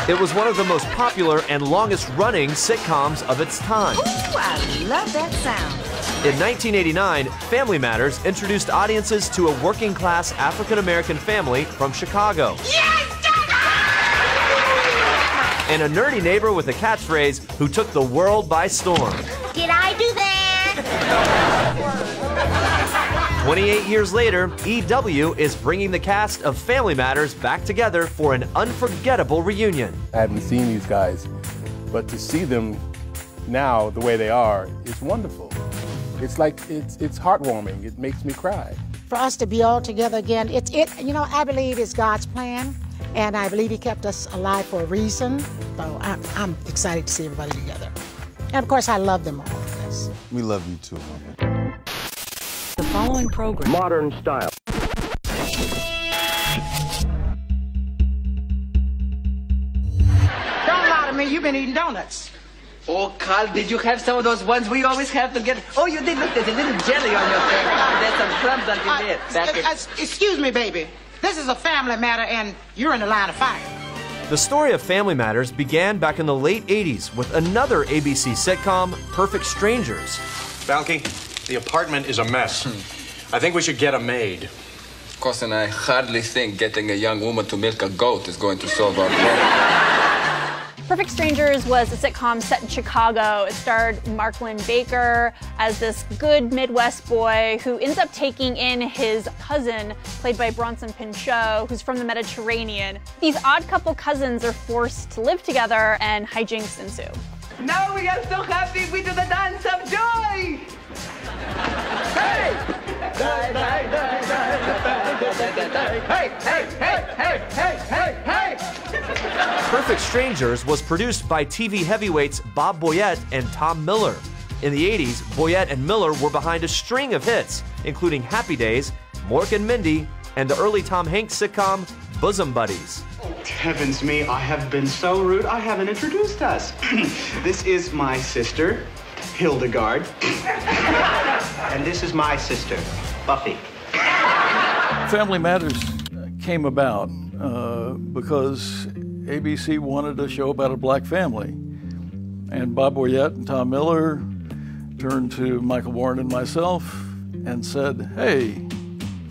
It was one of the most popular and longest-running sitcoms of its time. Ooh, I love that sound. In 1989, Family Matters introduced audiences to a working-class African-American family from Chicago. Yes! And a nerdy neighbor with a catchphrase who took the world by storm. Did I do that? 28 years later, EW is bringing the cast of Family Matters back together for an unforgettable reunion. I haven't seen these guys, but to see them now the way they are is wonderful. It's like, it's heartwarming. It makes me cry. For us to be all together again, I believe it's God's plan, and I believe He kept us alive for a reason. So I'm excited to see everybody together. And of course, I love them all. Yes. We love you too, Mama. The following program. Modern style. Don't lie to me, you've been eating donuts. Oh, Carl, did you have some of those ones we always have to get? Oh, you did. Look, there's a little jelly on your finger. There's some crumbs underneath. Excuse me, baby. This is a family matter, and you're in the line of fire. The story of Family Matters began back in the late 80s with another ABC sitcom, Perfect Strangers. Balky, the apartment is a mess. I think we should get a maid. Of course, and I hardly think getting a young woman to milk a goat is going to solve our problem. Perfect Strangers was a sitcom set in Chicago. It starred Mark Lynn Baker as this good Midwest boy who ends up taking in his cousin, played by Bronson Pinchot, who's from the Mediterranean. These odd couple cousins are forced to live together, and hijinks ensue. Now we are so happy we do the dance of joy. Hey! Hey, hey, hey, hey, hey, hey, hey! Perfect Strangers was produced by TV heavyweights Bob Boyett and Tom Miller. In the 80s, Boyett and Miller were behind a string of hits, including Happy Days, Mork and Mindy, and the early Tom Hanks sitcom Bosom Buddies. Heavens me, I have been so rude. I haven't introduced us. This is my sister, Hildegard. And this is my sister, Buffy. Family Matters came about because ABC wanted a show about a black family. And Bob Boyett and Tom Miller turned to Michael Warren and myself and said, hey,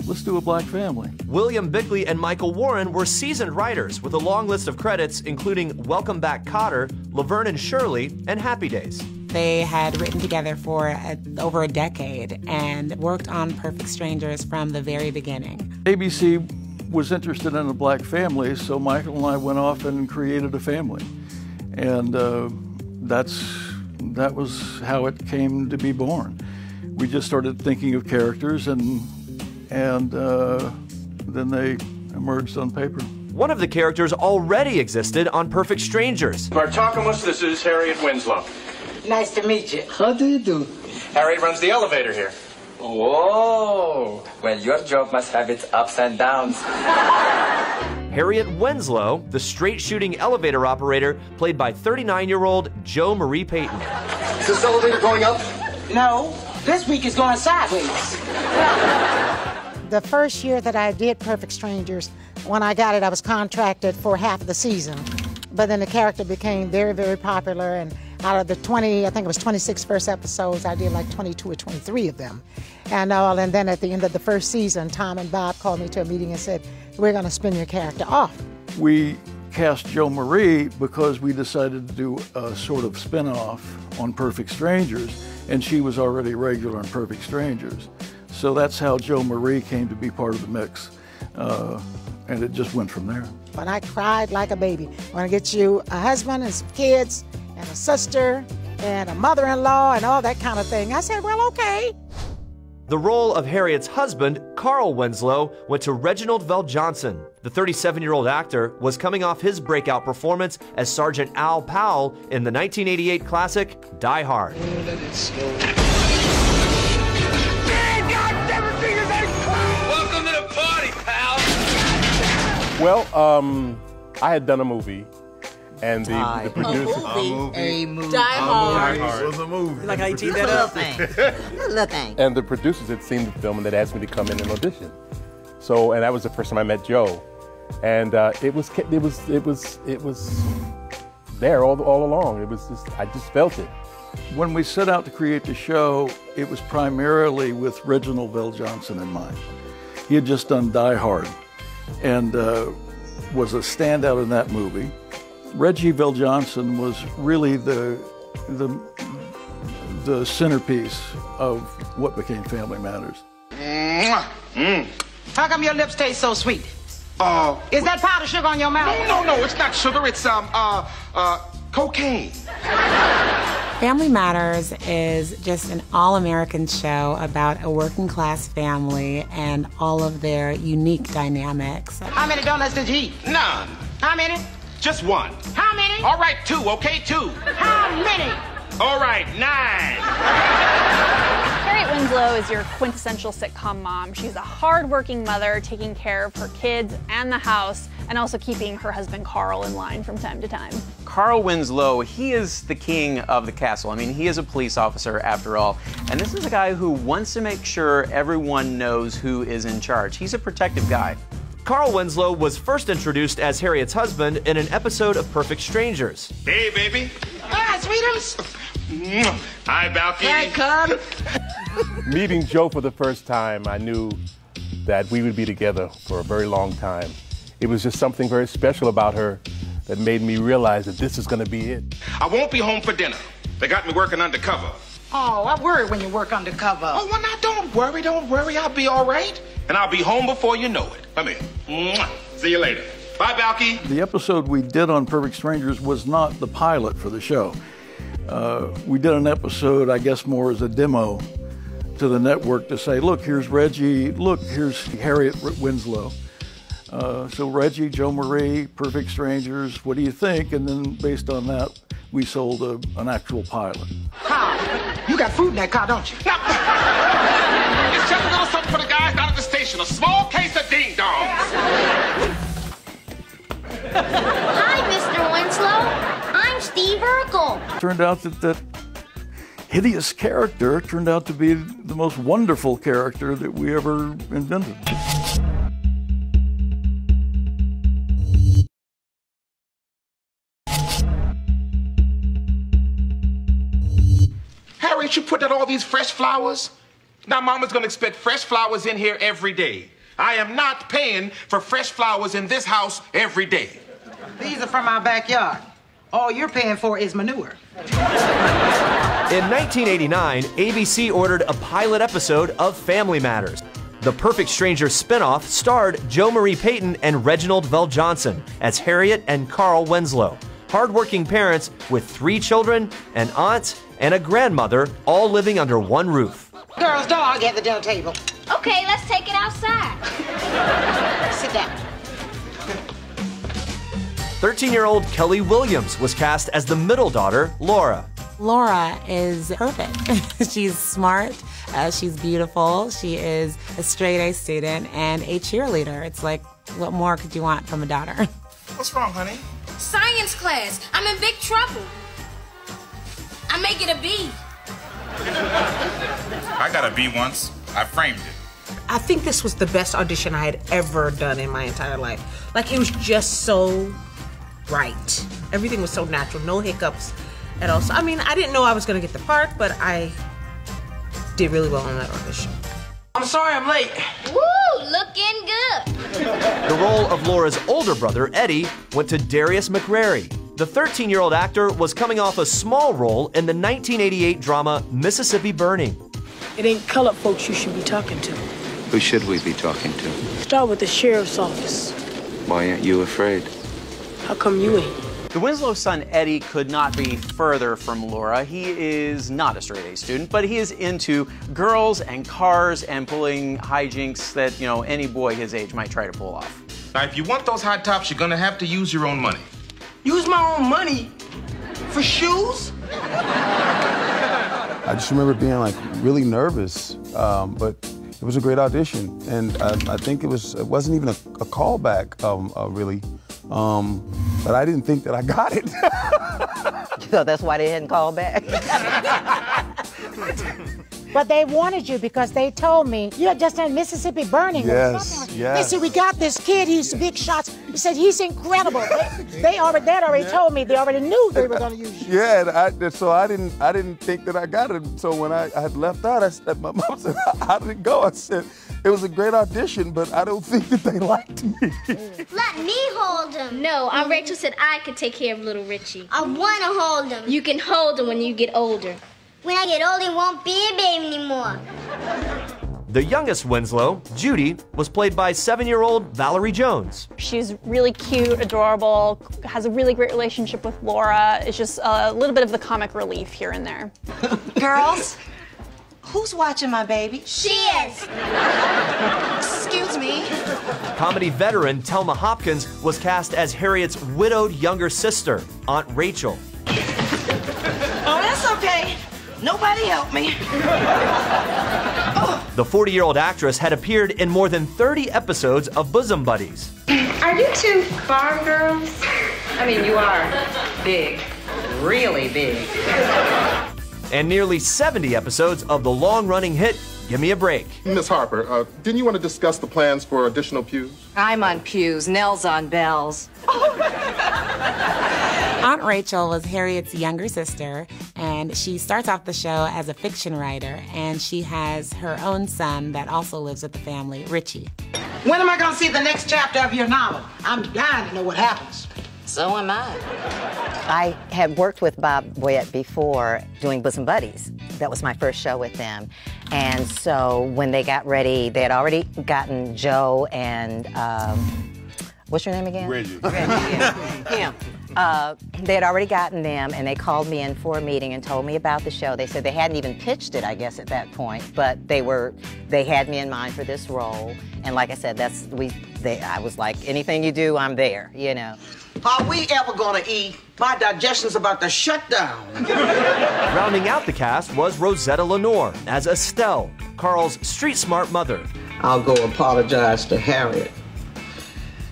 let's do a black family. William Bickley and Michael Warren were seasoned writers with a long list of credits, including Welcome Back, Kotter, Laverne and Shirley, and Happy Days. They had written together for over a decade and worked on Perfect Strangers from the very beginning. ABC was interested in a black family, so Michael and I went off and created a family. And that was how it came to be born. We just started thinking of characters, and then they emerged on paper. One of the characters already existed on Perfect Strangers. Bartakamus, this is Harriet Winslow. Nice to meet you. How do you do? Harriet runs the elevator here. Whoa! Well, your job must have its ups and downs. Harriet Winslow, the straight-shooting elevator operator, played by 39-year-old Jo Marie Payton. Is this elevator going up? No, this week is going sideways. The first year that I did Perfect Strangers, when I got it, I was contracted for half of the season. But then the character became very, very popular, and out of the 20, I think it was 26 first episodes, I did like 22 or 23 of them. And then at the end of the first season, Tom and Bob called me to a meeting and said, we're going to spin your character off. We cast Jo Marie because we decided to do a sort of spin-off on Perfect Strangers, and she was already regular on Perfect Strangers. So that's how Jo Marie came to be part of the mix, and it just went from there. But I cried like a baby. I want to get you a husband and some kids and a sister and a mother-in-law and all that kind of thing. I said, well, okay. The role of Harriet's husband, Carl Winslow, went to Reginald VelJohnson. The 37-year-old actor was coming off his breakout performance as Sergeant Al Powell in the 1988 classic Die Hard. Welcome to the party, pal! Well, I had done a movie, and the producer... A movie. Die Hard. It was a movie. Like how you teed that up. Little thing. And the producers had seen the film and they'd asked me to come in and audition. So, and that was the first time I met Joe. And it was there all along. It was just, I just felt it. When we set out to create the show, it was primarily with Reginald VelJohnson in mind. He had just done Die Hard and was a standout in that movie. Reggie VelJohnson was really the centerpiece of what became Family Matters. How come your lips taste so sweet? Is that powdered sugar on your mouth? No, it's not sugar. It's cocaine. Family Matters is just an all-American show about a working-class family and all of their unique dynamics. How many donuts did you eat? None. How many? Just one. How many? All right, 2, okay, 2. How many? All right, 9. Harriet Winslow is your quintessential sitcom mom. She's a hard-working mother taking care of her kids and the house, and also keeping her husband Carl in line from time to time. Carl Winslow, he is the king of the castle. I mean, he is a police officer after all. And this is a guy who wants to make sure everyone knows who is in charge. He's a protective guy. Carl Winslow was first introduced as Harriet's husband in an episode of Perfect Strangers. Hey, baby. Hi, sweetums. Hi, Balky. Hey, cub. Meeting Joe for the first time, I knew that we would be together for a very long time. It was just something very special about her that made me realize that this is going to be it. I won't be home for dinner. They got me working undercover. Oh, I worry when you work undercover. Oh, well, now, don't worry. I'll be all right. And I'll be home before you know it. Come here. See you later. Bye, Balky. The episode we did on Perfect Strangers was not the pilot for the show. We did an episode, I guess, more as a demo to the network to say, look, here's Reggie, look, here's Harriet Winslow. So Reggie, Joe Marie, Perfect Strangers, what do you think? And then based on that, we sold an actual pilot. Car. You got food in that car, don't you? It's just a little something for the guys down at the station. A small case of ding-dongs. Hi, Mr. Winslow. I'm Steve Urkel. Turned out that hideous character turned out to be the most wonderful character that we ever invented. Harriet, you put out all these fresh flowers? Now, Mama's gonna expect fresh flowers in here every day. I am not paying for fresh flowers in this house every day. These are from our backyard. All you're paying for is manure. In 1989, ABC ordered a pilot episode of Family Matters. The Perfect Strangers spinoff starred Joe Marie Payton and Reginald VelJohnson as Harriet and Carl Winslow, hardworking parents with 3 children, an aunt, and a grandmother, all living under one roof. Girls, dog at the dinner table. Okay, let's take it outside. Sit down. 13-year-old Kelly Williams was cast as the middle daughter, Laura. Laura is perfect. She's smart, she's beautiful, she is a straight-A student and a cheerleader. It's like, what more could you want from a daughter? What's wrong, honey? Science class. I'm in big trouble. I make it a B. I got a B once. I framed it. I think this was the best audition I had ever done in my entire life. Like, it was just so right. Everything was so natural, no hiccups at all. So, I mean, I didn't know I was going to get the part, but I did really well on that audition. I'm sorry I'm late. Woo, looking good. The role of Laura's older brother, Eddie, went to Darius McRary. The 13-year-old actor was coming off a small role in the 1988 drama Mississippi Burning. It ain't colored folks you should be talking to. Who should we be talking to? Start with the sheriff's office. Why aren't you afraid? How come you ain't? The Winslow son, Eddie, could not be further from Laura. He is not a straight-A student, but he is into girls and cars and pulling hijinks that, you know, any boy his age might try to pull off. Now, if you want those high tops, you're gonna have to use your own money. Use my own money? For shoes? I just remember being like really nervous, but it was a great audition, and I think it wasn't even a callback, really. But I didn't think that I got it. So that's why they hadn't called back. But they wanted you because they told me you had just done Mississippi Burning. Yes, yes. They said, we got this kid, he's big shots. He said, he's incredible. They already told me, they already knew they were going to use you. Yeah, so I didn't think that I got it. So when I had left out, my mom said, how did it go? I said, it was a great audition, but I don't think that they liked me. Let me hold him. No, Aunt Rachel said I could take care of little Richie. I want to hold him. You can hold him when you get older. When I get older, he won't be a baby anymore. The youngest Winslow, Judy, was played by 7-year-old Valerie Jones. She's really cute, adorable, has a really great relationship with Laura. It's just a little bit of the comic relief here and there. Girls, who's watching my baby? She is. Excuse me. Comedy veteran Thelma Hopkins was cast as Harriet's widowed younger sister, Aunt Rachel. Oh, that's okay. Nobody helped me. The 40-year-old actress had appeared in more than 30 episodes of Bosom Buddies. Are you two farm girls? I mean, you are big, really big. And nearly 70 episodes of the long-running hit Give Me a Break. Miss Harper, didn't you want to discuss the plans for additional pews? I'm on pews, Nell's on bells. Aunt Rachel was Harriet's younger sister, and she starts off the show as a fiction writer, and she has her own son that also lives with the family, Richie. When am I going to see the next chapter of your novel? I'm dying to know what happens. So am I. I had worked with Bob Boyett before doing Bosom Buddies. That was my first show with them. And so when they got ready, they had already gotten Joe and, what's your name again? Reggie. Him. They had already gotten them, and they called me in for a meeting and told me about the show. They said they hadn't even pitched it, I guess, at that point, but they had me in mind for this role. And like I said, I was like, anything you do, I'm there, you know. Are we ever gonna eat? My digestion's about to shut down. Rounding out the cast was Rosetta Lenore as Estelle, Carl's street-smart mother. I'll go apologize to Harriet.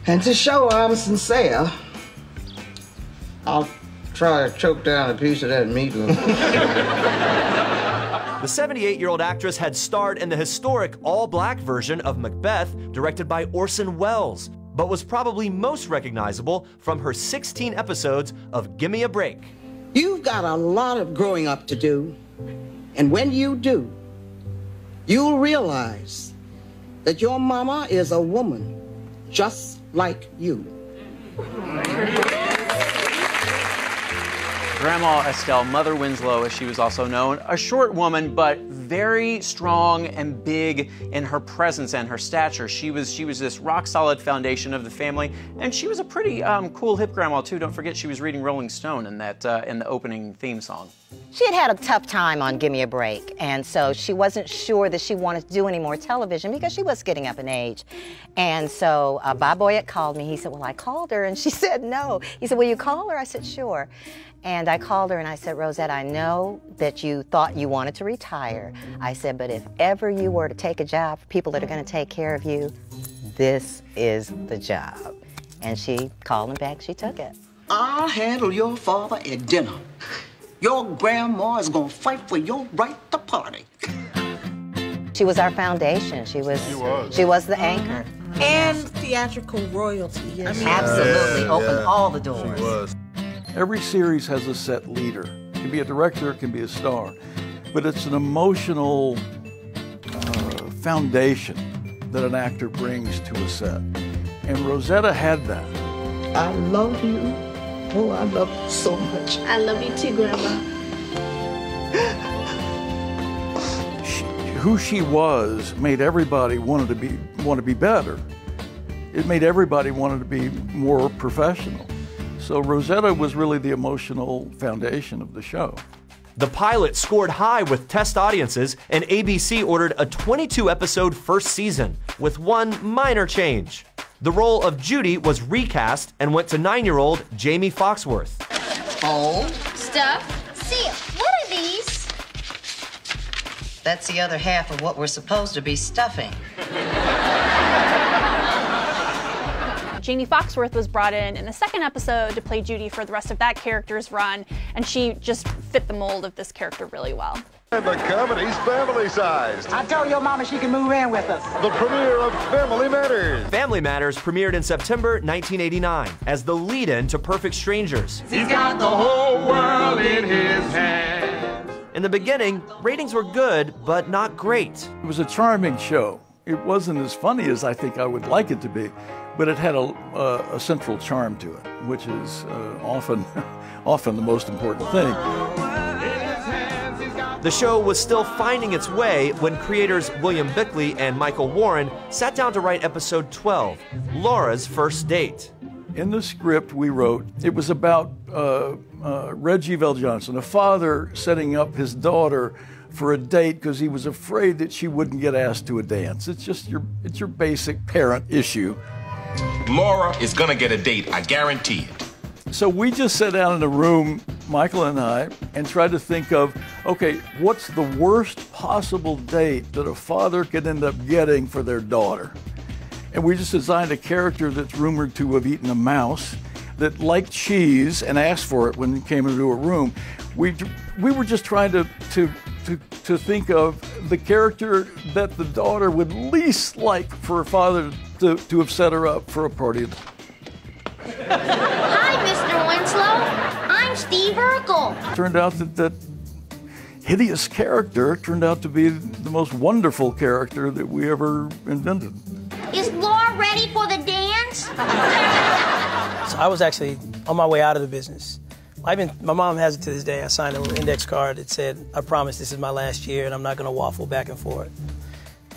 And to show I'm sincere, I'll try to choke down a piece of that meatloaf. The 78-year-old actress had starred in the historic all-black version of Macbeth, directed by Orson Welles, but was probably most recognizable from her 16 episodes of Gimme a Break. You've got a lot of growing up to do, and when you do, you'll realize that your mama is a woman just like you. Grandma Estelle, Mother Winslow, as she was also known, a short woman, but very strong and big in her presence and her stature. She was this rock-solid foundation of the family, and she was a pretty cool, hip grandma, too. Don't forget she was reading Rolling Stone in the opening theme song. She had a tough time on Gimme a Break, and so she wasn't sure that she wanted to do any more television because she was getting up in age. And so Bob Boyett called me. He said, well, I called her, and she said no. He said, will you call her? I said, sure. And I called her and I said, Rosette, I know that you thought you wanted to retire. I said, but if ever you were to take a job for people that are going to take care of you, this is the job. And she called me back, she took it. I'll handle your father at dinner. Your grandma is going to fight for your right to party. She was our foundation. She was the anchor. And theatrical royalty. Yes. Absolutely. Opened all the doors. She was. Every series has a set leader. It can be a director, it can be a star. But it's an emotional foundation that an actor brings to a set. And Rosetta had that. I love you. Oh, I love you so much. I love you too, Grandma. Who she was made everybody want to be better. It made everybody want to be more professional. So Rosetta was really the emotional foundation of the show. The pilot scored high with test audiences, and ABC ordered a 22-episode first season, with one minor change. The role of Judy was recast and went to 9-year-old Jamie Foxworth. Oh. Stuff. See, what are these? That's the other half of what we're supposed to be stuffing. Jamie Foxworth was brought in the second episode to play Judy for the rest of that character's run. and she just fit the mold of this character really well. And the comedy's family-sized. I told your mama she can move in with us. The premiere of Family Matters. Family Matters premiered in September 1989 as the lead-in to Perfect Strangers. He's got the whole world in his hands. In the beginning, ratings were good, but not great. It was a charming show. It wasn't as funny as I think I would like it to be, but it had a central charm to it, which is often the most important thing. The show was still finding its way when creators William Bickley and Michael Warren sat down to write episode 12, Laura's First Date. In the script we wrote, it was about Reggie VelJohnson, a father setting up his daughter for a date because he was afraid that she wouldn't get asked to a dance. It's just your basic parent issue. Laura is gonna get a date, I guarantee it. So we just sat down in a room, Michael and I, and tried to think of, okay, what's the worst possible date that a father could end up getting for their daughter? And we just designed a character that's rumored to have eaten a mouse, that liked cheese and asked for it when he came into a room. We were just trying to think of the character that the daughter would least like for her father to have set her up for a party. Hi, Mr. Winslow. I'm Steve Urkel. Turned out that hideous character turned out to be the most wonderful character that we ever invented. Is Laura ready for the dance? So I was actually on my way out of the business. My mom has it to this day. I signed a little index card that said, I promise this is my last year and I'm not going to waffle back and forth.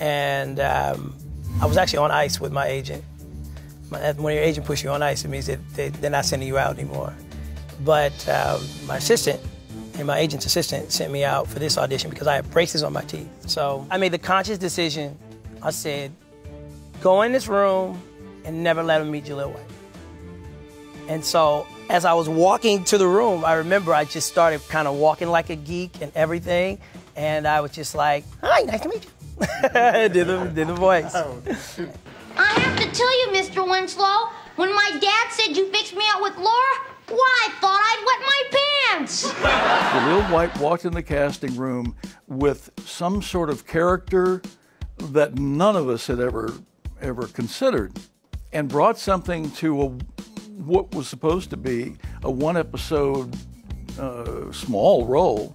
And I was actually on ice with my agent. When your agent puts you on ice, it means that they're not sending you out anymore. But my assistant and my agent's assistant sent me out for this audition because I had braces on my teeth. So I made the conscious decision. I said, go in this room and never let them meet Jaleel White. And so as I was walking to the room, I remember I just started kind of walking like a geek and everything. And I was just like, hi, nice to meet you. did the voice. I have to tell you, Mr. Winslow, when my dad said you fixed me out with Laura, why, I thought I'd wet my pants. Jaleel White walked in the casting room with some sort of character that none of us had ever considered, and brought something to what was supposed to be a one-episode small role,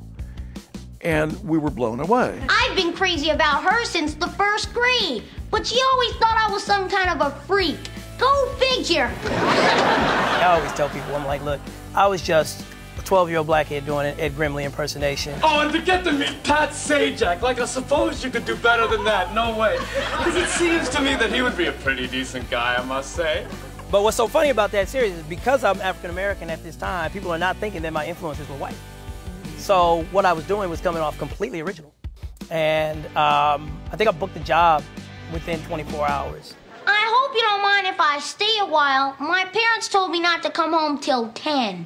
and we were blown away. I've been crazy about her since the first grade, but she always thought I was some kind of a freak. Go figure. I always tell people, I'm like, look, I was just a 12-year-old black kid doing an Ed Grimley impersonation. Oh, and to get to meet Pat Sajak, like I suppose you could do better than that. No way. Because it seems to me that he would be a pretty decent guy, I must say. But what's so funny about that series is because I'm African-American at this time, people are not thinking that my influences were white. So what I was doing was coming off completely original. And I think I booked the job within 24 hours. I hope you don't mind if I stay a while. My parents told me not to come home till 10.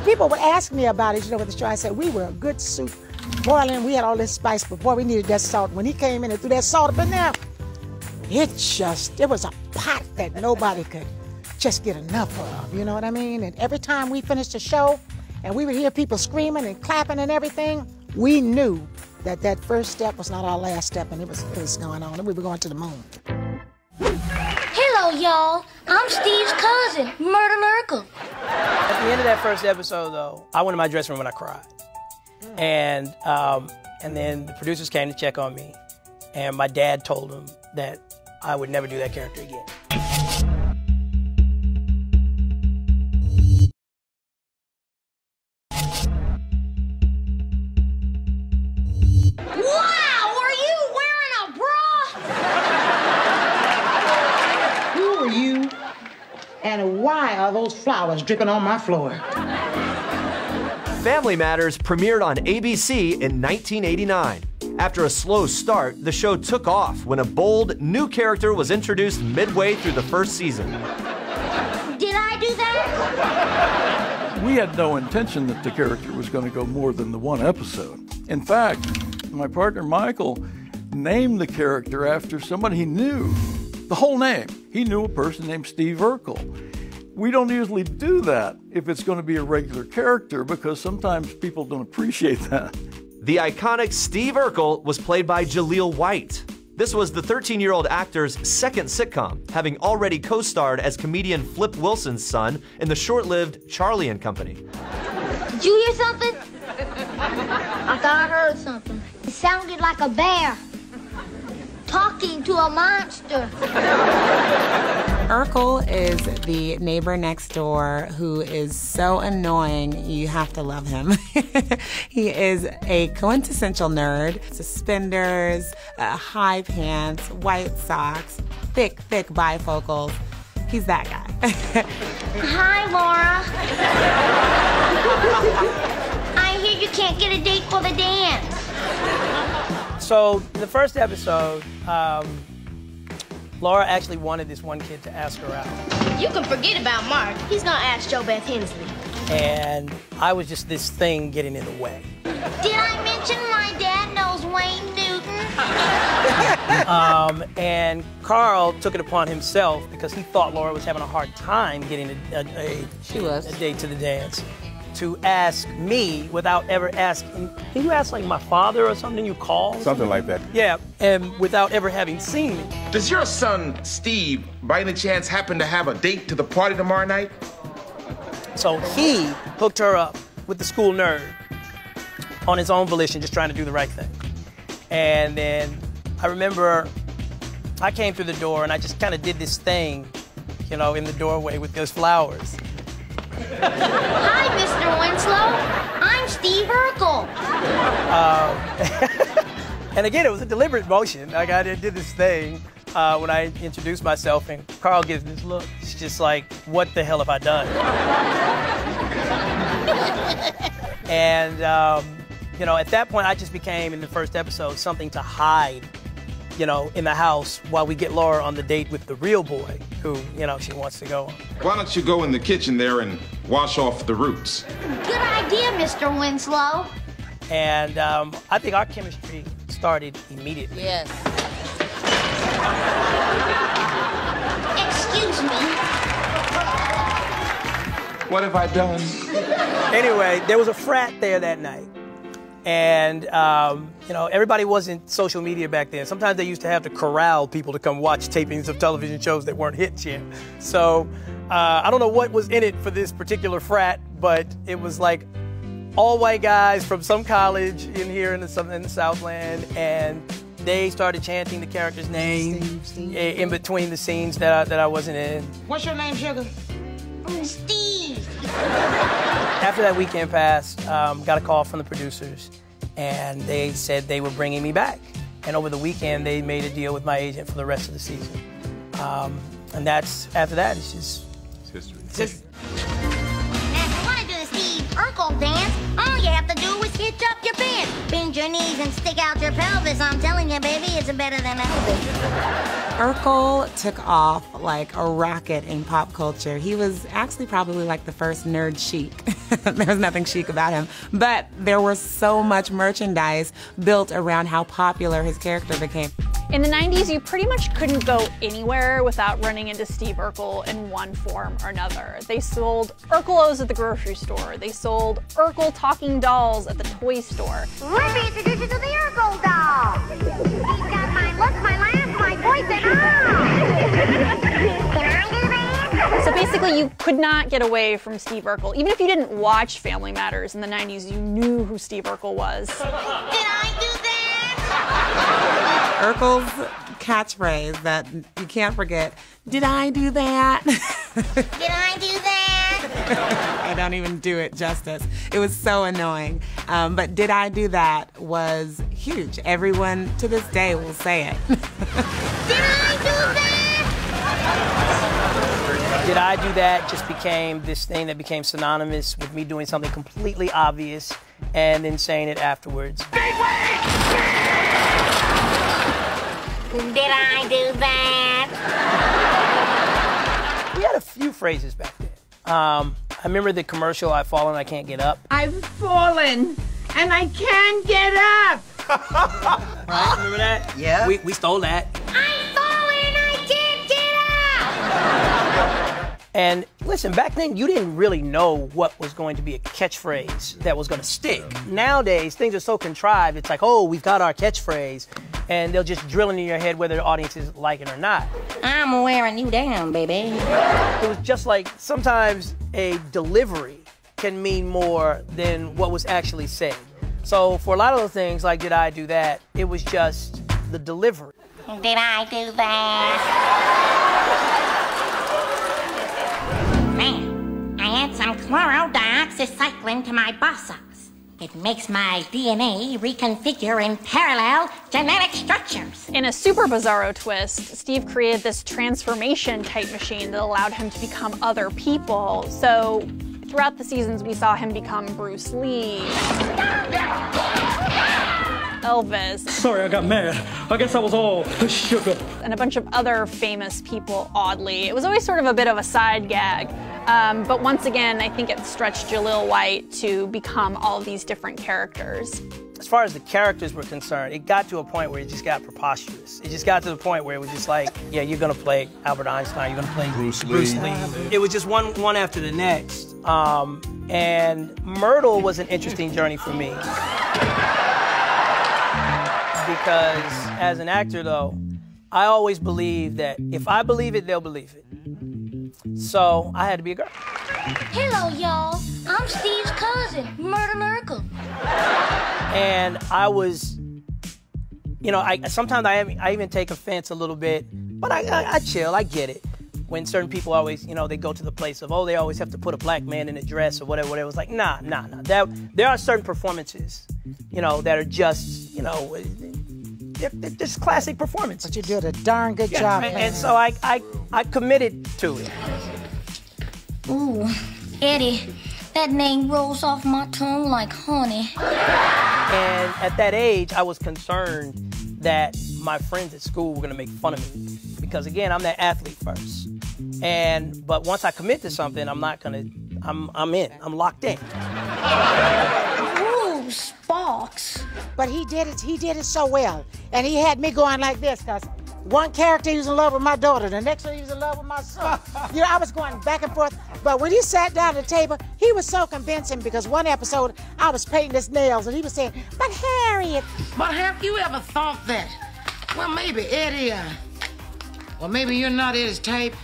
People would ask me about it, with the show. I said, we were a good soup, boiling. We had all this spice, but boy, we needed that salt. When he came in and threw that salt up in there, it was a pot that nobody could just get enough of, you know what I mean? And every time we finished the show and we would hear people screaming and clapping and everything, we knew that first step was not our last step, and it was going on, and we were going to the moon. Hello, y'all. I'm Steve's cousin, Myrtle Urkel. At the end of that first episode, though, I went in my dressing room and I cried. And then the producers came to check on me, and my dad told them that I would never do that character again. Wow, are you wearing a bra? Who are you, and why are those flowers dripping on my floor? Family Matters premiered on ABC in 1989. After a slow start, the show took off when a bold, new character was introduced midway through the first season. Did I do that? We had no intention that the character was going to go more than the one episode. In fact, my partner Michael named the character after somebody he knew. The whole name. He knew a person named Steve Urkel. we don't usually do that if it's going to be a regular character because sometimes people don't appreciate that. The iconic Steve Urkel was played by Jaleel White. This was the 13-year-old actor's second sitcom, having already co-starred as comedian Flip Wilson's son in the short-lived Charlie and Company. Did you hear something? I thought I heard something. It sounded like a bear talking to a monster. Urkel is the neighbor next door who is so annoying, you have to love him. He is a quintessential nerd. Suspenders, high pants, white socks, thick bifocals. He's that guy. Hi, Laura. I hear you can't get a date for the dance. So, in the first episode, Laura actually wanted this one kid to ask her out. You can forget about Mark. He's gonna ask JoBeth Hensley. And I was just this thing getting in the way. Did I mention my dad knows Wayne Newton? And Carl took it upon himself because he thought Laura was having a hard time getting a date to the dance, to ask me without ever asking. Did you ask like my father or something you called? Something like that. Yeah, and without ever having seen me. Does your son, Steve, by any chance happen to have a date to the party tomorrow night? So he hooked her up with the school nerd on his own volition, just trying to do the right thing. And then I remember I came through the door and I just kind of did this thing, you know, in the doorway with those flowers. Hi, Mr. Winslow. I'm Steve Urkel. And again, it was a deliberate motion. Like I did this thing when I introduced myself, and Carl gives this look. It's just like, what the hell have I done? And you know, at that point, I just became, in the first episode, something to hide, you know, in the house while we get Laura on the date with the real boy who, you know, she wants to go on. Why don't you go in the kitchen there and wash off the roots? Good idea, Mr. Winslow. And I think our chemistry started immediately. Yes. Excuse me. What have I done? Anyway, there was a frat there that night. And, you know, everybody wasn't social media back then. Sometimes they used to have to corral people to come watch tapings of television shows that weren't hits yet. So I don't know what was in it for this particular frat, but it was like all white guys from some college in here in the Southland, and they started chanting the character's name in between the scenes that I wasn't in. What's your name, sugar? Steve. After that weekend passed, got a call from the producers, and they said they were bringing me back. And over the weekend, they made a deal with my agent for the rest of the season. And after that, it's just... It's history. It's history. Now, if you want to do the Steve Urkel dance, all you have to do is hitch up your pants, bend your knees, and stick out your pelvis. I'm telling you, baby, it's better than Elvis. Urkel took off like a rocket in pop culture. He was actually probably like the first nerd chic. There was nothing chic about him, but there was so much merchandise built around how popular his character became. In the 90s, you pretty much couldn't go anywhere without running into Steve Urkel in one form or another. They sold Urkelos at the grocery store. They sold Urkel talking dolls at the toy store. We're being introduced to the Urkel doll. He's got my look, my laugh, my voice, and all. Can I do that? So basically, you could not get away from Steve Urkel. Even if you didn't watch Family Matters in the 90s, you knew who Steve Urkel was. Did I do that? Urkel's catchphrase that you can't forget, did I do that? Did I do that? I don't even do it justice. It was so annoying. But did I do that was huge. Everyone to this day will say it. Did I do that? Did I do that just became this thing that became synonymous with me doing something completely obvious and then saying it afterwards. Did I do that? We had a few phrases back then. I remember the commercial, I've fallen, I can't get up. I've fallen, and I can't get up. Right, remember that? Yeah. We stole that. I'm falling, I can't get up. And listen, back then you didn't really know what was going to be a catchphrase that was going to stick. Nowadays, things are so contrived. It's like, oh, we've got our catchphrase, and they'll just drill into your head whether the audience is like it or not. I'm wearing you down, baby. It was just like sometimes a delivery can mean more than what was actually said. So for a lot of the things, like Did I Do That, it was just the delivery. Did I do that? Man, I add some chlorodeoxycycline to my Bosox. It makes my DNA reconfigure in parallel genetic structures. In a super bizarro twist, Steve created this transformation type machine that allowed him to become other people. So throughout the seasons, we saw him become Bruce Lee, Elvis. Sorry, I got mad. I guess I was all shook up. And a bunch of other famous people, oddly. It was always sort of a bit of a side gag. But once again, I think it stretched Jaleel White to become all of these different characters. As far as the characters were concerned, it got to a point where it just got preposterous. It just got to the point where it was just like, yeah, you're gonna play Albert Einstein, you're gonna play Bruce Lee. It was just one after the next. And Myrtle was an interesting journey for me. Because as an actor, though, I always believe that if I believe it, they'll believe it. So I had to be a girl. Hello, y'all. I'm Steve's cousin, Myrtle Urkel. And I was, you know, sometimes I even take offense a little bit, but I chill, I get it. When certain people always, you know, they go to the place of, oh, they always have to put a black man in a dress or whatever. It was like, nah. There are certain performances, you know, that are just, you know, they're just classic performances. But you did a darn good job. And so I committed to it. Ooh, Eddie, that name rolls off my tongue like honey. And at that age, I was concerned that my friends at school were gonna make fun of me. Because again, I'm that athlete first. But once I commit to something, I'm in, I'm locked in. Ooh, Sparks. But he did it so well. And he had me going like this, because one character he was in love with my daughter, the next one he was in love with my son. You know, I was going back and forth. But when he sat down at the table, he was so convincing, because one episode I was painting his nails and he was saying, but Harriet. But have you ever thought that, well, maybe Eddie, or maybe you're not Eddie's type?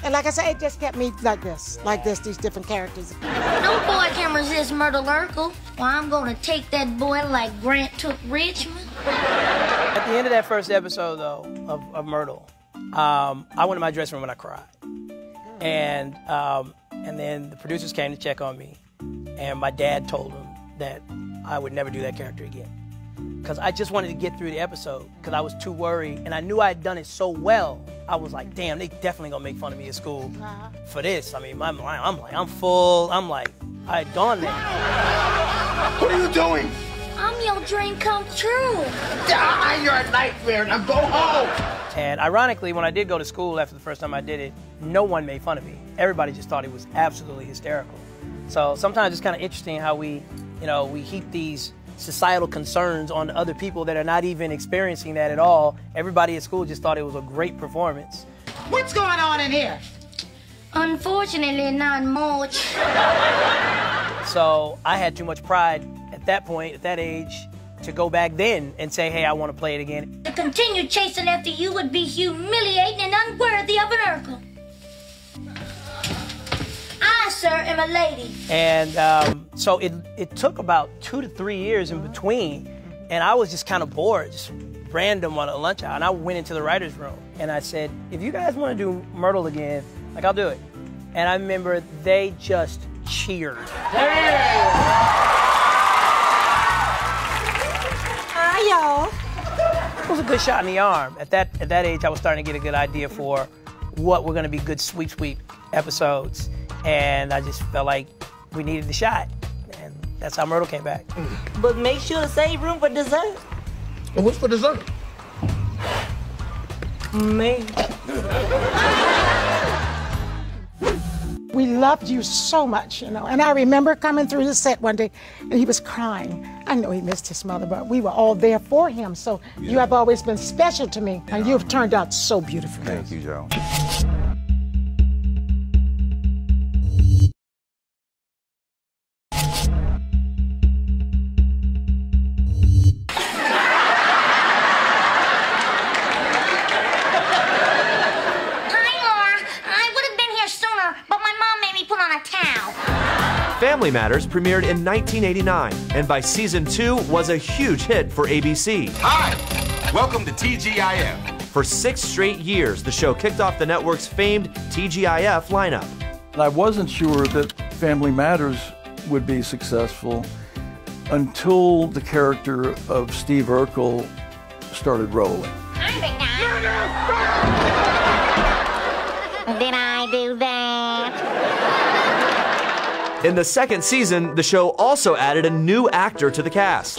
And like I said, it just kept me like this, these different characters. No boy can resist Myrtle Urkel. Well, I'm gonna take that boy like Grant took Richmond. At the end of that first episode, though, of Myrtle, I went to my dressing room and I cried. And then the producers came to check on me, and my dad told them that I would never do that character again. Because I just wanted to get through the episode, because I was too worried, and I knew I had done it so well. I was like, damn, they definitely gonna make fun of me at school for this. I mean, I'm full. I'm like, I had gone there. What are you doing? I'm your dream come true. You're a nightmare. Now go home. And ironically, when I did go to school after the first time I did it, no one made fun of me. Everybody just thought it was absolutely hysterical. So sometimes it's kind of interesting how we heap these societal concerns on other people that are not even experiencing that at all. Everybody at school just thought it was a great performance. What's going on in here? Unfortunately, not much. So I had too much pride at that point, at that age, to go back then and say, hey, I want to play it again. To continue chasing after you would be humiliating and unworthy of an Urkel. I, sir, am a lady. And so it took about 2 to 3 years in between, and I was just kind of bored, just random on a lunch hour, and I went into the writer's room, and I said, if you guys want to do Myrtle again, like, I'll do it. And I remember they just cheered. Hi, y'all. It was a good shot in the arm. At that age, I was starting to get a good idea for what were going to be good sweep episodes. And I just felt like we needed the shot. And that's how Myrtle came back. But make sure to save room for dessert. Well, what's for dessert? Me. we loved you so much, you know. And I remember coming through the set one day, and he was crying. I know he missed his mother, but we were all there for him. So you have always been special to me, and you've turned out so beautiful. Thank you, Joe. Family Matters premiered in 1989, and by season 2 was a huge hit for ABC. Hi, welcome to TGIF. For 6 straight years, the show kicked off the network's famed TGIF lineup. And I wasn't sure that Family Matters would be successful until the character of Steve Urkel started rolling. Did I do that? In the second season, the show also added a new actor to the cast.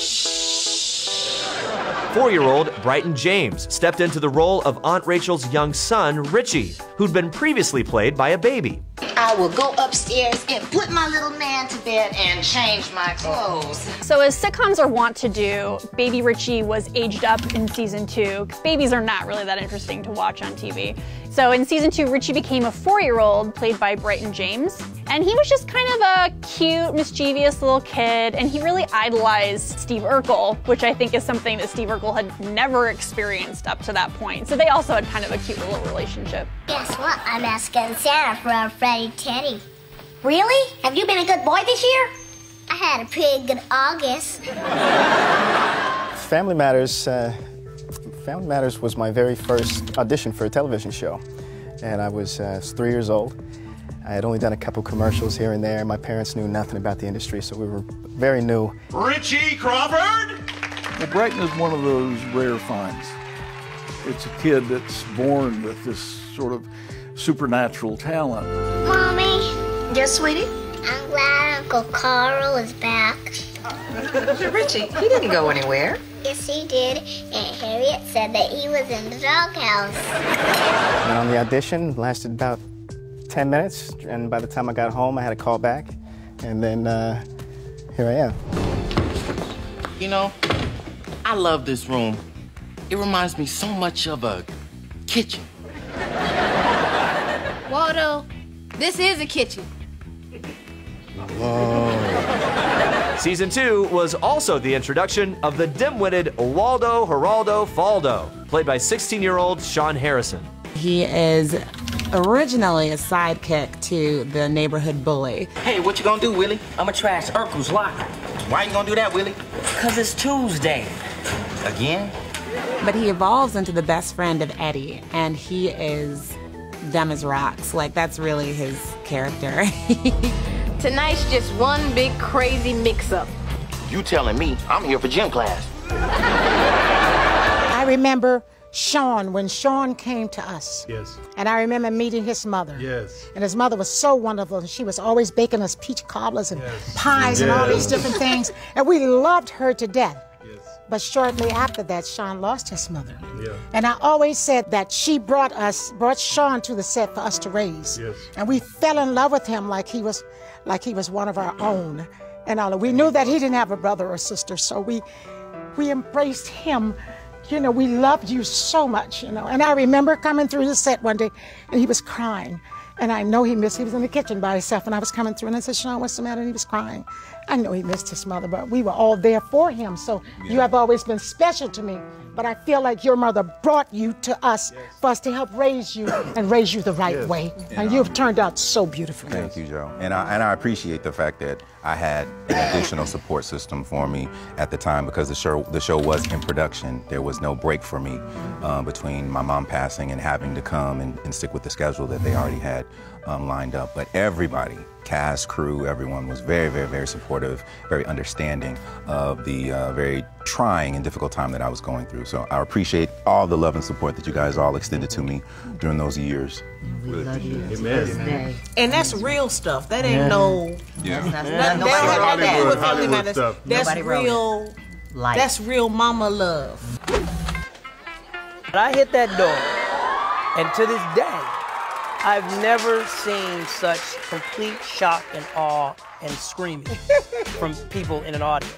4-year-old Bryton James stepped into the role of Aunt Rachel's young son, Richie, who'd been previously played by a baby. I will go upstairs and put my little man to bed and change my clothes. So as sitcoms are wont to do, baby Richie was aged up in season 2, because babies are not really that interesting to watch on TV. So in season 2, Richie became a 4-year-old played by Bryton James. And he was just kind of a cute, mischievous little kid, and he really idolized Steve Urkel, which I think is something that Steve Urkel had never experienced up to that point. So they also had kind of a cute little relationship. Guess what? I'm asking Santa for a Freddy Teddy. Really? Have you been a good boy this year? I had a pretty good August. Family Matters was my very first audition for a television show. And I was 3 years old. I had only done a couple commercials here and there. My parents knew nothing about the industry, so we were very new. Richie Crawford? Well, Bryton is one of those rare finds. It's a kid that's born with this sort of supernatural talent. Mommy? Yes, sweetie? I'm glad Uncle Carl is back. Richie, he didn't go anywhere. Yes, he did. Aunt Harriet said that he was in the doghouse. And on the audition, lasted about 10 minutes, and by the time I got home, I had a call back, and then here I am. You know, I love this room. It reminds me so much of a kitchen. Waldo, this is a kitchen. Whoa. Season 2 was also the introduction of the dim-witted Waldo Geraldo Faldo, played by 16-year-old Sean Harrison. He is originally a sidekick to the neighborhood bully. Hey, what you gonna do, Willie? I'ma trash Urkel's locker. Why you gonna do that, Willie? 'Cause it's Tuesday. Again? But he evolves into the best friend of Eddie, and he is dumb as rocks. Like, that's really his character. Tonight's just one big crazy mix-up. You telling me I'm here for gym class. I remember Sean, when Sean came to us. Yes. And I remember meeting his mother. Yes. And his mother was so wonderful. She was always baking us peach cobblers and pies and all these different things. And we loved her to death. Yes. But shortly after that, Sean lost his mother. Yeah. And I always said that she brought Sean to the set for us to raise. Yes. And we fell in love with him like he was one of our own. And we knew that he didn't have a brother or sister, so we embraced him. You know, we loved you so much, you know. And I remember coming through the set one day, and he was crying. And I know he was in the kitchen by himself, and I was coming through, and I said, Sean, what's the matter? And he was crying. I know he missed his mother, but we were all there for him. So you have always been special to me. But I feel like your mother brought you to us for us to help raise you and raise you the right way. And you've turned out so beautifully. Thank you, Joe. And I appreciate the fact that I had an additional support system for me at the time, because the show was in production. There was no break for me between my mom passing and having to come and stick with the schedule that they already had lined up. But everybody, cast, crew, everyone was very, very, very supportive, very understanding of the very trying and difficult time that I was going through. So I appreciate all the love and support that you guys all extended to me during those years. We love you. Amen. And that's real stuff. That ain't no. Yeah. That don't have nothing to do with Family Matters. Stuff. That's real. That's real mama love. And I hit that door, and to this day, I've never seen such complete shock and awe and screaming from people in an audience.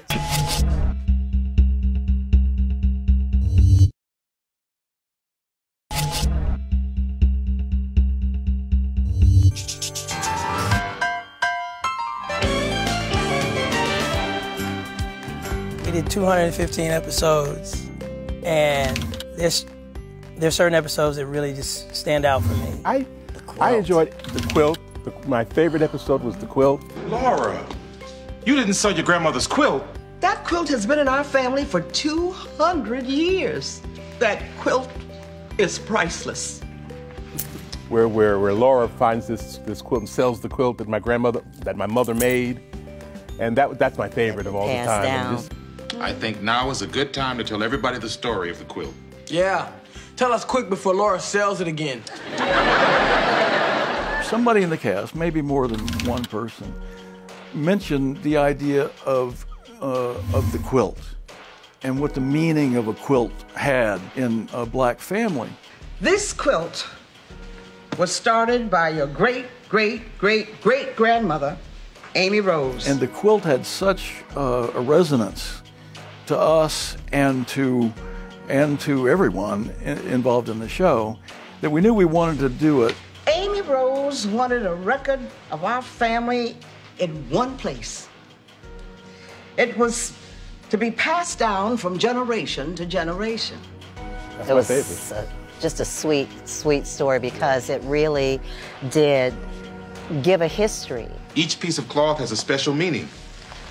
We did 215 episodes, and there's certain episodes that really just stand out for me. I enjoyed the quilt. My favorite episode was the quilt. Laura, you didn't sew your grandmother's quilt. That quilt has been in our family for 200 years. That quilt is priceless. Where Laura finds this quilt and sells the quilt that my mother made, and that's my favorite of all the time. I think now is a good time to tell everybody the story of the quilt. Yeah, tell us quick before Laura sells it again. Somebody in the cast, maybe more than one person, mentioned the idea of the quilt and what the meaning of a quilt had in a black family. This quilt was started by your great-great-great-great-grandmother, Amy Rose. And the quilt had such a resonance to us and to everyone involved in the show that we knew we wanted to do it. Amy Rose wanted a record of our family in one place. It was to be passed down from generation to generation. It was just a sweet, sweet story because it really did give a history. Each piece of cloth has a special meaning.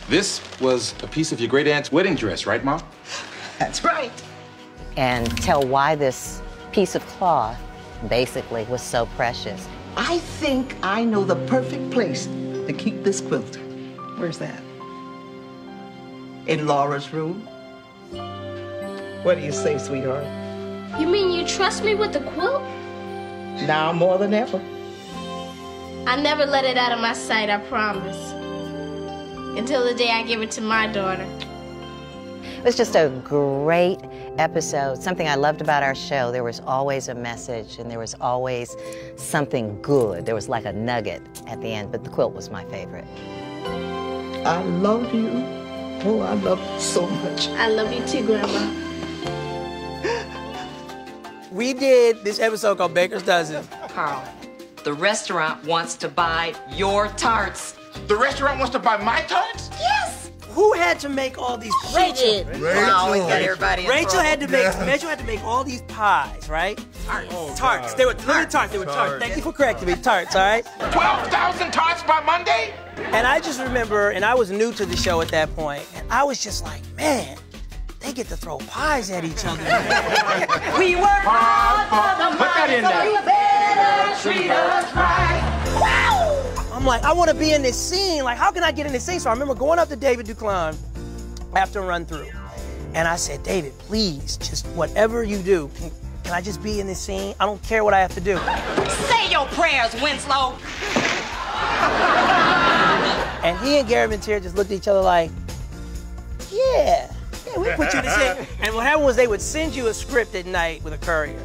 This was a piece of your great-aunt's wedding dress, right, Mom? That's right. And tell why this piece of cloth basically was so precious. I think I know the perfect place to keep this quilt. Where's that? In Laura's room. What do you say, sweetheart? You mean you trust me with the quilt? Now more than ever. I never let it out of my sight, I promise. Until the day I give it to my daughter. It was just a great episode. Something I loved about our show, there was always a message and there was always something good. There was like a nugget at the end, but the quilt was my favorite. I love you. Oh, I love you so much. I love you too, Grandma. We did this episode called Baker's Dozen. Carl, the restaurant wants to buy your tarts. The restaurant wants to buy my tarts? Yes! Who had to make all these? Rachel. Rachel. Everybody Rachel had to make all these pies, right? Tarts. They were literally tarts. They were tarts. Thank you for correcting me. Tarts, all right? 12,000 tarts by Monday? And I just remember, and I was new to the show at that point, and I was just like, man, they get to throw pies at each other. We work hard for the money, so you better treat us right. Wow! I'm like, I want to be in this scene. Like, how can I get in this scene? So I remember going up to David Duclain after a run through. And I said, David, please, just whatever you do, can I just be in this scene? I don't care what I have to do. Say your prayers, Winslow. And he and Gary Ventura just looked at each other like, yeah, we put you in the scene. And what happened was they would send you a script at night with a courier.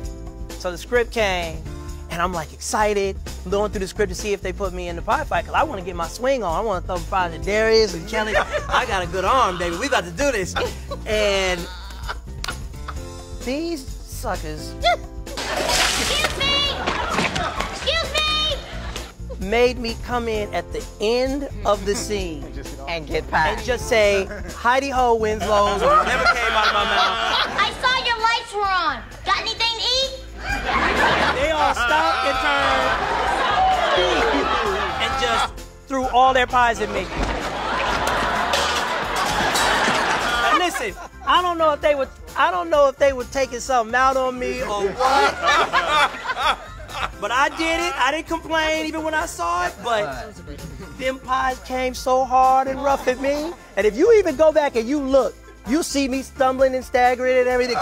So the script came, and I'm like excited, going through the script to see if they put me in the pie fight, because I want to get my swing on. I want to throw pies at Darius and Kelly. I got a good arm, baby. We got to do this. And these suckers made me come in at the end of the scene and get pie. And just say, Heidi Ho Winslows, or whatever came out of my mouth. I saw your lights were on. Got anything to eat? They all stopped and turned and just threw all their pies at me. And listen, I don't know if they were taking something out on me or what. But I did it. I didn't complain even when I saw it. But them pies came so hard and rough at me. And if you even go back and you look, you see me stumbling and staggering and everything.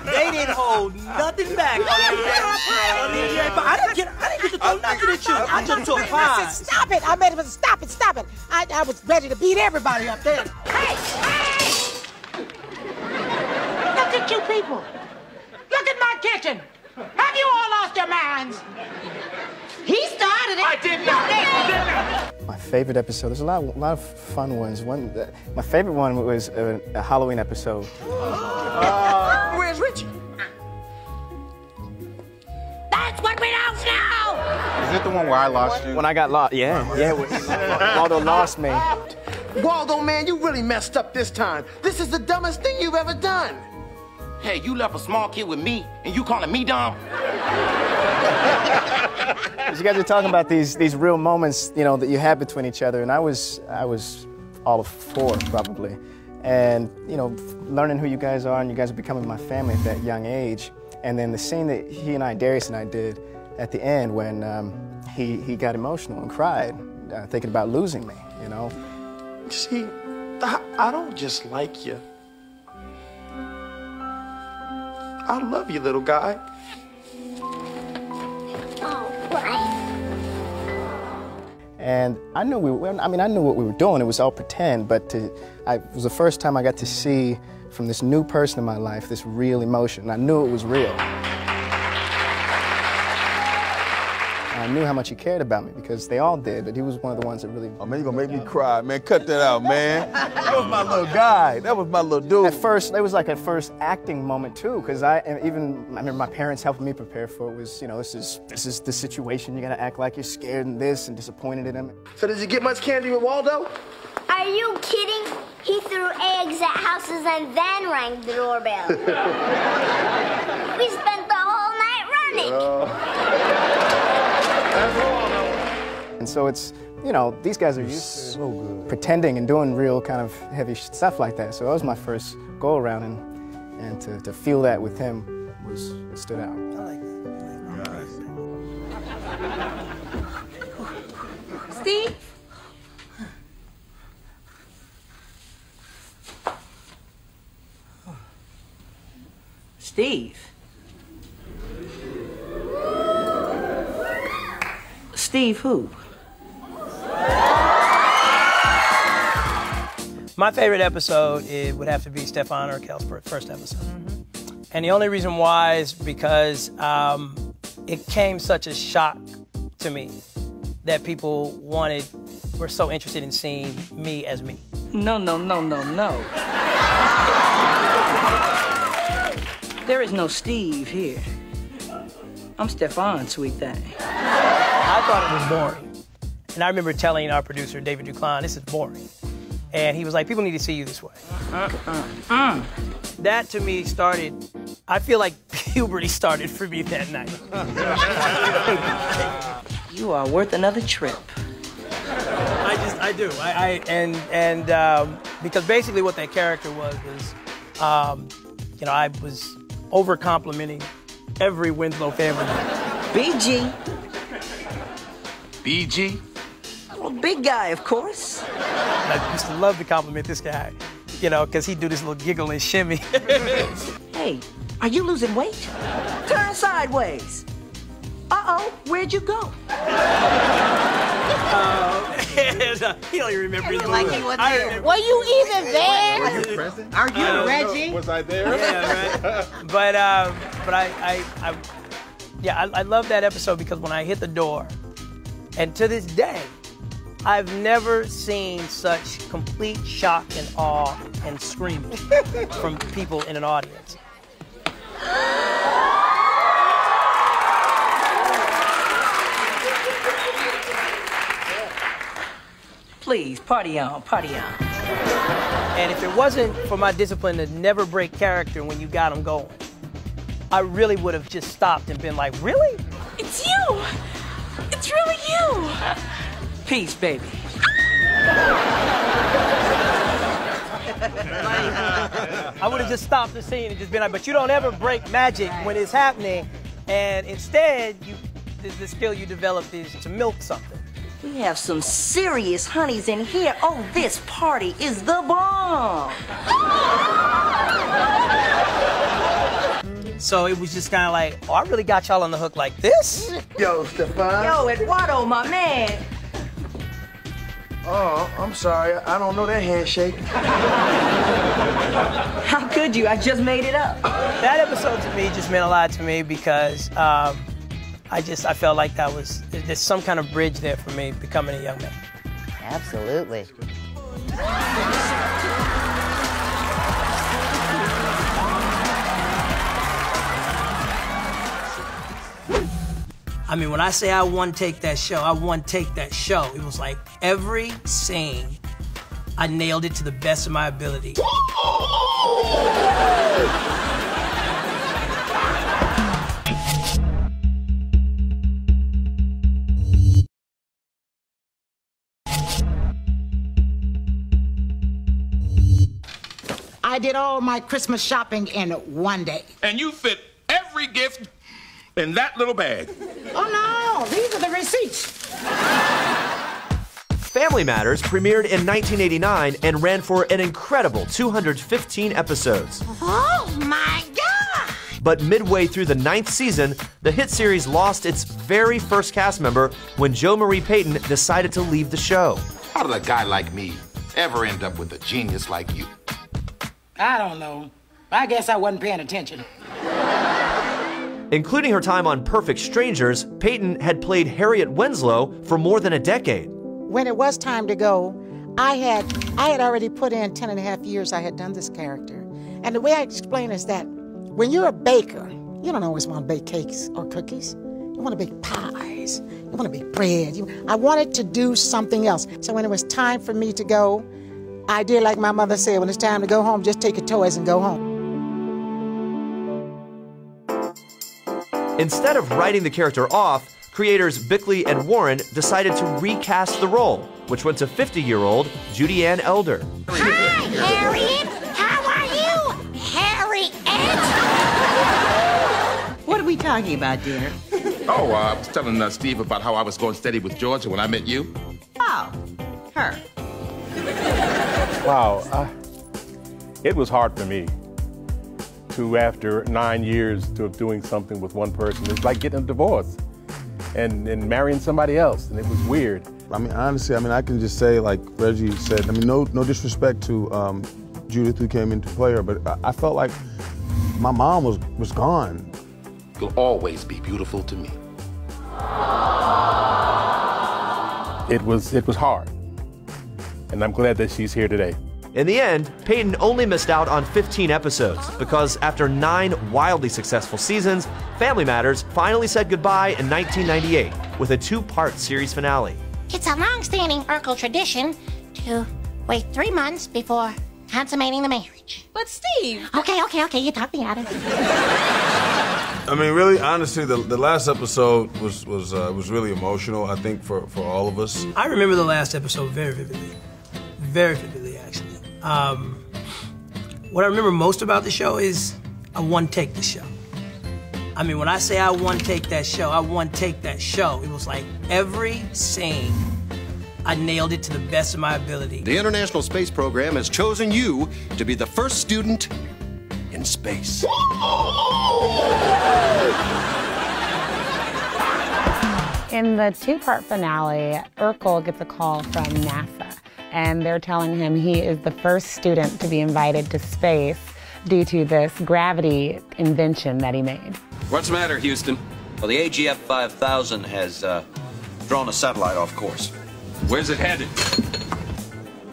They didn't hold nothing back. I didn't get to throw nothing at you. I just took pies. Stop it. I made him stop it. I was ready to beat everybody up there. Hey! Look at you people. Look at my kitchen. Have you all lost your minds? He started it. I did not. My favorite episode, there's a lot of fun ones. My favorite one was a Halloween episode. Where's Richie? That's what we don't know. Is it the one where I lost you? When I got lost, yeah. Waldo lost me. Waldo, man, you really messed up this time. This is the dumbest thing you've ever done. Hey, you left a small kid with me, and you calling me dumb? You guys are talking about these real moments, you know, that you had between each other, and I was all of 4 probably, and you know, learning who you guys are, and you guys are becoming my family at that young age, and then the scene that Darius and I did at the end when he got emotional and cried, thinking about losing me, you know. See, I don't just like you. I love you, little guy. And I knew I knew what we were doing. It was all pretend, but it was the first time I got to see from this new person in my life this real emotion. I knew it was real. I knew how much he cared about me because they all did, but he was one of the ones that really... Oh, man, you're gonna make me cry, man. Cut that out, man. That was my little guy. That was my little dude. At first, it was like a first acting moment, too, because I remember my parents helping me prepare for it. Was, you know, this is the situation. You gotta act like you're scared and this and disappointed in him. So did you get much candy with Waldo? Are you kidding? He threw eggs at houses and then rang the doorbell. We spent the whole night running. And so it's, you know, these guys are used to pretending and doing real kind of heavy stuff like that. So that was my first go around, and to feel that with him stood out. I like that. Steve? Steve? Steve who? My favorite episode would have to be Stefan Urkel's first episode. And the only reason why is because it came such a shock to me that people were so interested in seeing me as me. No. There is no Steve here. I'm Stefan, sweet thing. I thought it was boring. And I remember telling our producer, David Duclon, this is boring. And he was like, people need to see you this way. That to me started, I feel like puberty started for me that night. You are worth another trip. I do. Because basically what that character was, you know, I was over-complimenting every Winslow family member. BG. BG? Well, big guy, of course. I used to love to compliment this guy, you know, because he'd do this little giggle and shimmy. Hey, are you losing weight? Turn sideways. Uh-oh, where'd you go? He don't even remember his like movie. he was there. Were you even there? Were you present? Are you Reggie? Was I there? Yeah, right. But I love that episode because when I hit the door, and to this day, I've never seen such complete shock and awe and screaming from people in an audience. Please, party on, party on. And if it wasn't for my discipline to never break character when you got them going, I really would have just stopped and been like, really? It's you! It's really you! Peace, baby. I would have just stopped the scene and just been like, but you don't ever break magic when it's happening. And instead, the skill you develop is to milk something. We have some serious honeys in here. Oh, this party is the bomb. So it was just kind of like, oh, I really got y'all on the hook like this? Yo, Stefan. Yo, Eduardo, my man. Oh, I'm sorry. I don't know that handshake. How could you? I just made it up. That episode to me just meant a lot to me because I felt like there's some kind of bridge there for me becoming a young man. Absolutely. I mean, when I say I won Take That Show, I won Take That Show. It was like every scene, I nailed it to the best of my ability. I did all my Christmas shopping in one day. And you fit every gift in that little bag. Oh, no, these are the receipts. Family Matters premiered in 1989 and ran for an incredible 215 episodes. Oh, my God! But midway through the 9th season, the hit series lost its very first cast member when Jo Marie Payton decided to leave the show. How did a guy like me ever end up with a genius like you? I don't know. I guess I wasn't paying attention. Including her time on Perfect Strangers, Payton had played Harriet Winslow for more than a decade. When it was time to go, I had already put in 10 and a half years I had done this character. And the way I explain is that when you're a baker, you don't always want to bake cakes or cookies. You want to bake pies. You want to bake bread. I wanted to do something else. So when it was time for me to go, I did like my mother said, when it's time to go home, just take your toys and go home. Instead of writing the character off, creators Bickley and Warren decided to recast the role, which went to 50-year-old Judy Ann Elder. Hi, Harriet. How are you, Harriet? What are we talking about, dear? Oh, I was telling Steve about how I was going steady with Georgia when I met you. Oh, her. Wow, it was hard for me to, after 9 years of doing something with one person, it's like getting a divorce and marrying somebody else, and it was weird. I mean, honestly, I can just say, like Reggie said, no disrespect to Judith, who came in to play her, but I felt like my mom was gone. You'll always be beautiful to me. It was hard, and I'm glad that she's here today. In the end, Payton only missed out on 15 episodes because after 9 wildly successful seasons, Family Matters finally said goodbye in 1998 with a 2-part series finale. It's a long-standing Urkel tradition to wait 3 months before consummating the marriage. But Steve! Okay, you talked me out of it. I mean, really, honestly, the last episode was really emotional, I think, for all of us. I remember the last episode very vividly. Very vividly, actually. What I remember most about the show is I won Take the Show. I mean, when I say I won Take That Show, I won Take That Show. It was like every scene, I nailed it to the best of my ability. The International Space Program has chosen you to be the first student in space. In the 2-part finale, Urkel gets a call from NASA, and they're telling him he is the first student to be invited to space due to this gravity invention that he made. What's the matter, Houston? Well, the AGF 5000 has drawn a satellite off course. Where's it headed?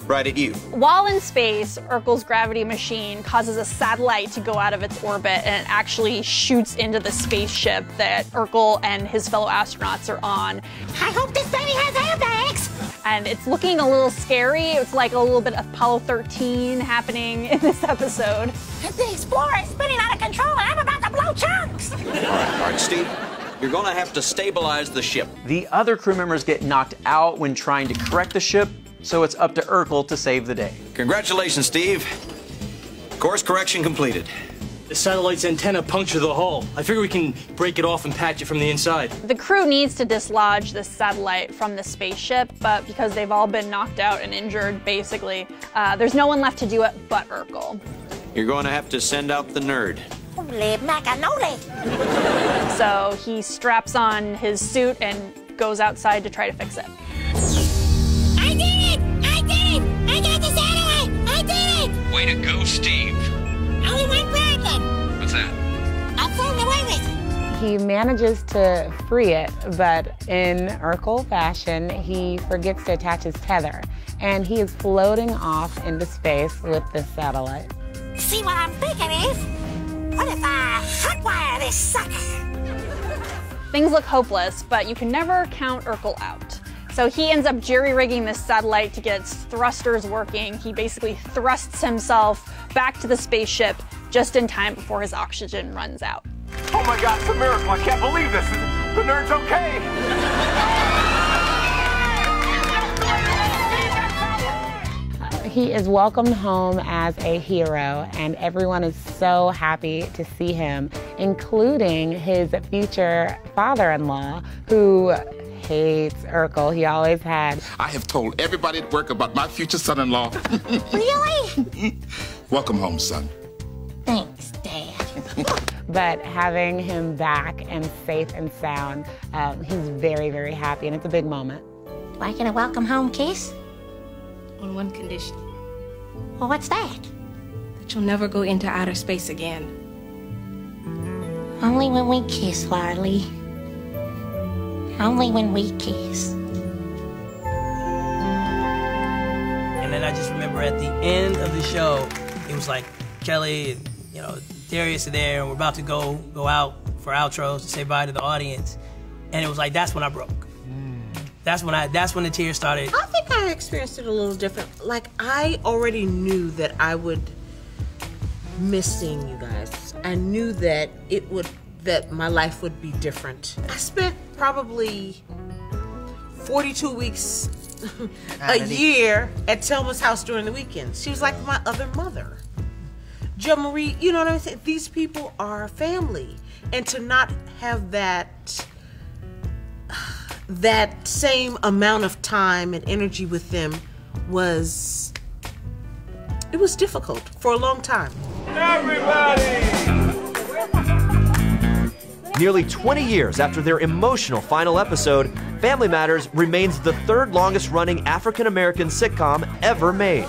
Right at you. While in space, Urkel's gravity machine causes a satellite to go out of its orbit, and it actually shoots into the spaceship that Urkel and his fellow astronauts are on. I hope this baby has airbags! And it's looking a little scary. It's like a little bit of Apollo 13 happening in this episode. The Explorer is spinning out of control and I'm about to blow chunks! All right, Steve. You're going to have to stabilize the ship. The other crew members get knocked out when trying to correct the ship, so it's up to Urkel to save the day. Congratulations, Steve. Course correction completed. The satellite's antenna punctured the hull. I figure we can break it off and patch it from the inside. The crew needs to dislodge this satellite from the spaceship, but because they've all been knocked out and injured, basically, there's no one left to do it but Urkel. You're going to have to send out the nerd. Holy macanoli! So he straps on his suit and goes outside to try to fix it. I did it! He manages to free it, but in Urkel fashion, he forgets to attach his tether, and he is floating off into space with this satellite. See what I'm thinking is? What if I hotwire this sucker? Things look hopeless, but you can never count Urkel out. So he ends up jerry-rigging this satellite to get its thrusters working. He basically thrusts himself back to the spaceship just in time before his oxygen runs out. Oh my God, it's a miracle. I can't believe this. The nerd's okay. He is welcomed home as a hero, and everyone is so happy to see him, including his future father-in-law, who hates Urkel. He always had. I have told everybody at work about my future son-in-law. Really? Welcome home, son. Thanks, Dad. But having him back and safe and sound, he's very, very happy, and it's a big moment. Do I get a welcome home kiss? On one condition. Well, what's that? That you'll never go into outer space again. Only when we kiss, Larlie. Only when we kiss. And then I just remember at the end of the show, it was like Kelly and, you know, Darius are there, and we're about to go out for outros to say bye to the audience. And it was like, that's when I broke. That's when the tears started. I think I experienced it a little different. Like, I already knew that I would miss seeing you guys. I knew that that my life would be different. I spent probably 42 weeks a year at Thelma's house during the weekends. She was like my other mother. Jo Marie, you know what I'm saying? These people are family. And to not have that same amount of time and energy with them was difficult for a long time. Everybody! Nearly 20 years after their emotional final episode, Family Matters remains the third longest running African-American sitcom ever made.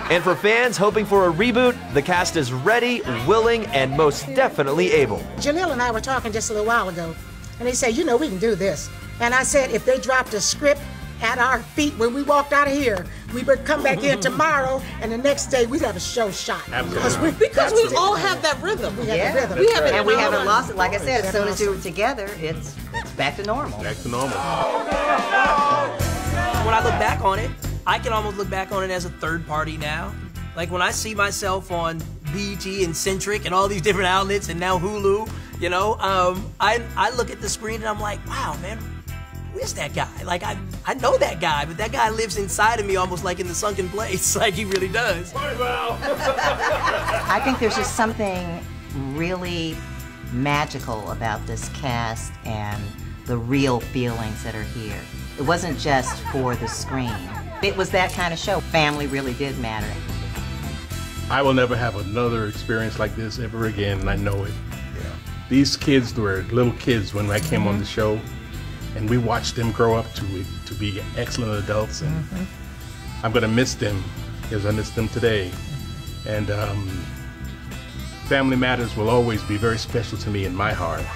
And for fans hoping for a reboot, the cast is ready, willing, and most definitely able. Jaleel and I were talking just a little while ago, and he said, you know, we can do this. And I said, if they dropped a script at our feet when we walked out of here, we would come back in tomorrow, and the next day we'd have a show shot. Absolutely. Because we all have that rhythm. We have the rhythm. We have it, and we haven't lost it. Like I said, as soon as you're together, it's back to normal. Back to normal. When I look back on it, I can almost look back on it as a third party now. Like when I see myself on BET and Centric and all these different outlets and now Hulu, you know, I look at the screen and I'm like, wow, man, who is that guy? Like, I know that guy, but that guy lives inside of me almost like in the sunken place, like he really does. I think there's just something really magical about this cast and the real feelings that are here. It wasn't just for the screen. It was that kind of show. Family really did matter. I will never have another experience like this ever again, and I know it. Yeah. These kids were little kids when I came on the show, and we watched them grow up to be excellent adults, and I'm going to miss them as I miss them today. And Family Matters will always be very special to me in my heart.